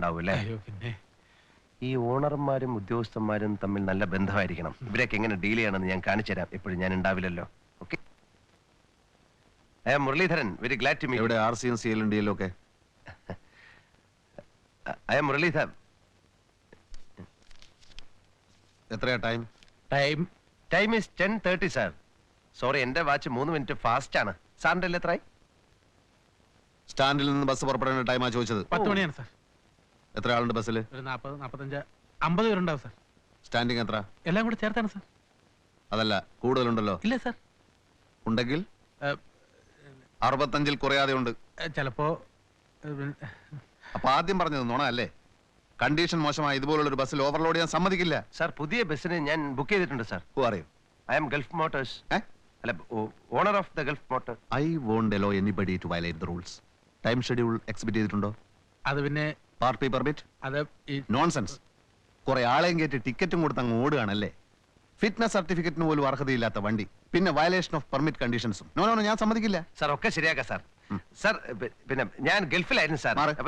ഉണ്ടാവും അല്ലേ? പിന്നെ ഈ ഓണർമാരും ഉദ്യോഗസ്ഥന്മാരും തമ്മിൽ നല്ല ബന്ധമായിരിക്കണം. ഇവരൊക്കെ എങ്ങനെ ഡീൽ ചെയ്യണമെന്ന് ഞാൻ കാണിച്ചു തരാം. എപ്പോഴും ഞാൻ ഉണ്ടാവില്ലല്ലോ. Okay. Muraleedharan, very glad to meet. ഇവിടെ RC യും CL DL ഒക്കെ. മുരളീധരൻ. എത്രയാ time? Time is 10:30 sir. Sorry, എന്റെ വാച്ച് 3 മിനിറ്റ് ഫാസ്റ്റ് ആണ്. സാറിന്റെ എത്രയായി? സ്റ്റാൻഡിൽ നിന്ന് ബസ് പുറപ്പെടേണ്ട ടൈമാ ചോദിച്ചത്. 10 മണിയാണ് സാർ. എത്ര ആളുണ്ട് ബസ്സിൽ? ഒരു 40, 45, 50 പേരുണ്ടാവും സാർ. സ്റ്റാൻഡിങ് എത്ര? എല്ലാം കൂടെ ചേർത്താണ് സാർ. അതല്ല, കൂടുതലുണ്ടല്ലോ. ഇല്ല സാർ. ഉണ്ടെങ്കിൽ 65-ൽ കുറയാതെ ഉണ്ട്. ചിലപ്പോ. അപ്പൊ ആദ്യം പറഞ്ഞത് നുണ അല്ലേ? കണ്ടീഷൻ മോശമായി ഇതുപോലുള്ള ഒരു ബസ്സിൽ ഓവർലോഡ് ചെയ്യാൻ സമ്മതിക്കില്ല. സാർ, പുതിയ ബസ്സിന് ഞാൻ ബുക്ക് ചെയ്തിട്ടുണ്ട് സാർ. അറിയോ? I am Gulf Motors. അല്ല, owner of the Gulf motor. I won't allow anybody to violate the rules. Time schedule exhibit ചെയ്തിട്ടുണ്ടോ? അത് പിന്നെ പാർട്ടി പെർമിറ്റ്? അത് നോൺസെൻസ്. കുറെ ആളെയും കയറ്റി ടിക്കറ്റും കൊടുത്ത് അങ്ങ് ഓടുകയാണല്ലേ. ഫിറ്റ്നസ് സർട്ടിഫിക്കറ്റിന് പോലും അർഹതയില്ലാത്ത വണ്ടി, പിന്നെ വയലേഷൻ ഓഫ് പെർമിറ്റ് കണ്ടീഷൻസും. നോ, ഞാൻ സമ്മതിക്കില്ല. സാർ, ഒക്കെ ശരിയാക്കാം സാർ. സാർ, പിന്നെ ഞാൻ ഗൾഫിലായിരുന്നു സാർ. അപ്പൊ